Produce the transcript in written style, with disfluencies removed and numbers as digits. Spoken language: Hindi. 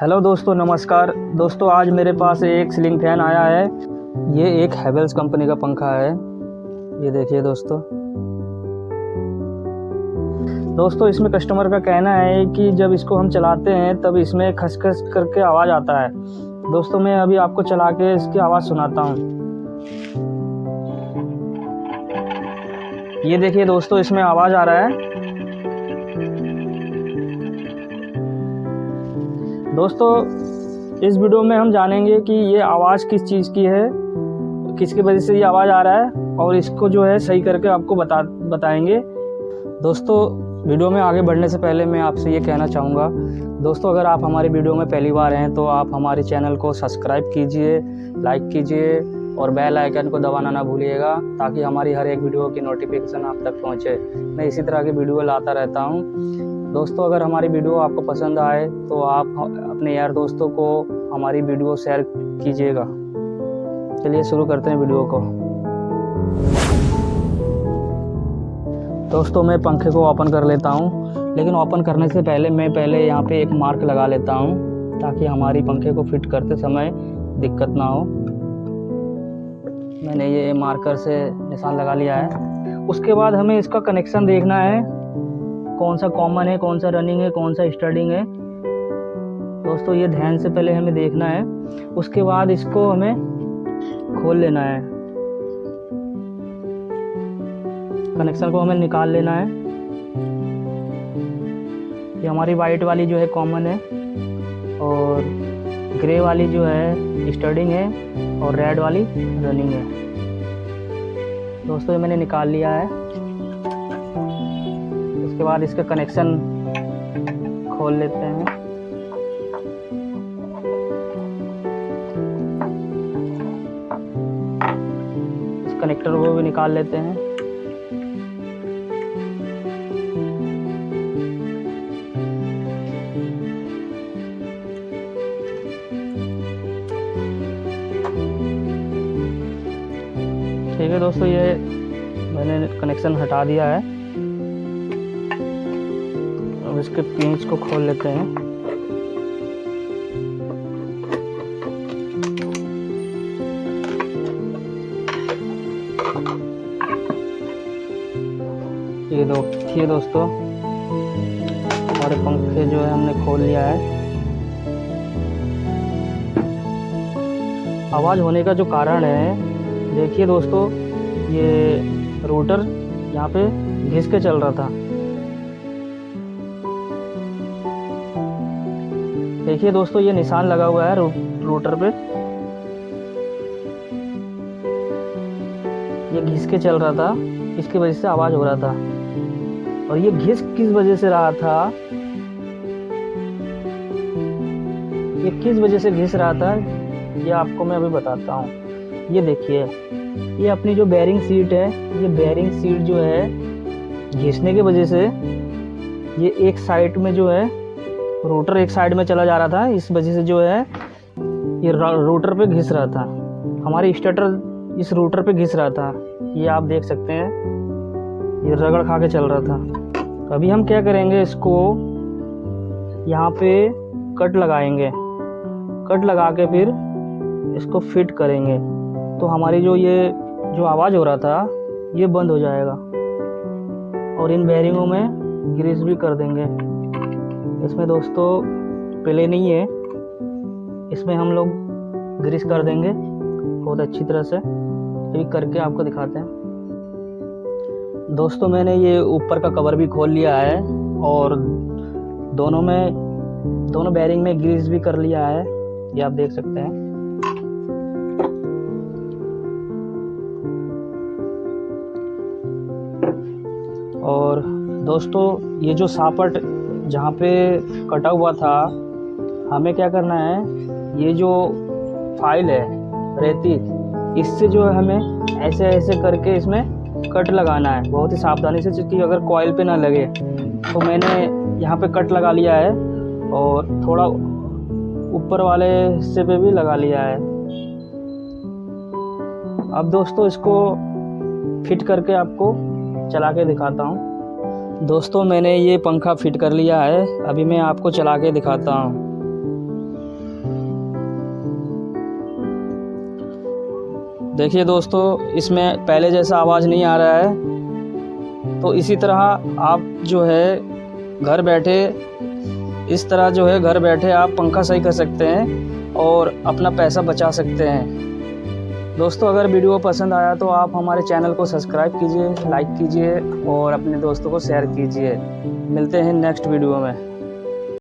हेलो दोस्तों, नमस्कार दोस्तों। आज मेरे पास एक सीलिंग फैन आया है। ये एक हैवेल्स कंपनी का पंखा है। ये देखिए दोस्तों इसमें कस्टमर का कहना है कि जब इसको हम चलाते हैं तब इसमें खसखस करके आवाज़ आता है। दोस्तों मैं अभी आपको चला के इसकी आवाज़ सुनाता हूँ। ये देखिए दोस्तों, इसमें आवाज़ आ रहा है। दोस्तों इस वीडियो में हम जानेंगे कि ये आवाज़ किस चीज़ की है, किसकी वजह से ये आवाज़ आ रहा है, और इसको जो है सही करके आपको बताएंगे। दोस्तों वीडियो में आगे बढ़ने से पहले मैं आपसे ये कहना चाहूँगा, दोस्तों अगर आप हमारी वीडियो में पहली बार हैं तो आप हमारे चैनल को सब्सक्राइब कीजिए, लाइक कीजिए और बेल आइकन को दबाना ना भूलिएगा, ताकि हमारी हर एक वीडियो की नोटिफिकेशन आप तक पहुँचे। मैं इसी तरह की वीडियो लाता रहता हूँ। दोस्तों अगर हमारी वीडियो आपको पसंद आए तो आप अपने यार दोस्तों को हमारी वीडियो शेयर कीजिएगा। चलिए शुरू करते हैं वीडियो को। दोस्तों मैं पंखे को ओपन कर लेता हूँ, लेकिन ओपन करने से पहले मैं यहाँ पे एक मार्क लगा लेता हूँ, ताकि हमारी पंखे को फिट करते समय दिक्कत ना हो। मैंने ये मार्कर से निशान लगा लिया है। उसके बाद हमें इसका कनेक्शन देखना है, कौन सा कॉमन है, कौन सा रनिंग है, कौन सा स्टार्टिंग है। दोस्तों ये ध्यान से पहले हमें देखना है। उसके बाद इसको हमें खोल लेना है, कनेक्शन को हमें निकाल लेना है। ये हमारी वाइट वाली जो है कॉमन है, और ग्रे वाली जो है स्टार्टिंग है, और रेड वाली रनिंग है। दोस्तों ये मैंने निकाल लिया है। उसके बाद इसका कनेक्शन खोल लेते हैं। इस कनेक्टर को भी निकाल लेते हैं। ठीक है दोस्तों, ये मैंने कनेक्शन हटा दिया है। अब इसके पिंच को खोल लेते हैं। ये देखिए दोस्तों, हमारे पंखे जो है हमने खोल लिया है। आवाज़ होने का जो कारण है, देखिए दोस्तों, ये रोटर यहाँ पे घिस के चल रहा था। देखिए दोस्तों, ये निशान लगा हुआ है रोटर पे। ये घिस के चल रहा था, इसकी वजह से आवाज़ हो रहा था। और ये घिस किस वजह से रहा था, ये किस वजह से घिस रहा था, ये आपको मैं अभी बताता हूँ। ये देखिए, ये अपनी जो बेयरिंग सीट है, ये बेयरिंग सीट जो है घिसने की वजह से ये एक साइड में जो है रोटर एक साइड में चला जा रहा था। इस वजह से जो है ये रोटर पे घिस रहा था। हमारी स्टार्टर इस रोटर पे घिस रहा था। ये आप देख सकते हैं, ये रगड़ खा के चल रहा था। अभी हम क्या करेंगे, इसको यहाँ पे कट लगाएंगे। कट लगा के फिर इसको फिट करेंगे, तो हमारी जो आवाज़ हो रहा था ये बंद हो जाएगा। और इन बेयरिंगों में ग्रीस भी कर देंगे। इसमें दोस्तों पहले नहीं है, इसमें हम लोग ग्रीस कर देंगे बहुत अच्छी तरह से। अभी करके आपको दिखाते हैं। दोस्तों मैंने ये ऊपर का कवर भी खोल लिया है, और दोनों बेयरिंग में ग्रीस भी कर लिया है। ये आप देख सकते हैं। और दोस्तों ये जो सापट जहाँ पे कटा हुआ था, हमें क्या करना है, ये जो फाइल है रेती, इससे जो है हमें ऐसे ऐसे करके इसमें कट लगाना है, बहुत ही सावधानी से, क्योंकि अगर कॉइल पे ना लगे। तो मैंने यहाँ पे कट लगा लिया है, और थोड़ा ऊपर वाले हिस्से पे भी लगा लिया है। अब दोस्तों इसको फिट करके आपको चला के दिखाता हूँ। दोस्तों मैंने ये पंखा फिट कर लिया है, अभी मैं आपको चला के दिखाता हूँ। देखिए दोस्तों, इसमें पहले जैसा आवाज़ नहीं आ रहा है। तो इसी तरह आप जो है घर बैठे, इस तरह जो है घर बैठे आप पंखा सही कर सकते हैं और अपना पैसा बचा सकते हैं। दोस्तों, अगर वीडियो पसंद आया तो आप हमारे चैनल को सब्सक्राइब कीजिए, लाइक कीजिए और अपने दोस्तों को शेयर कीजिए। मिलते हैं नेक्स्ट वीडियो में।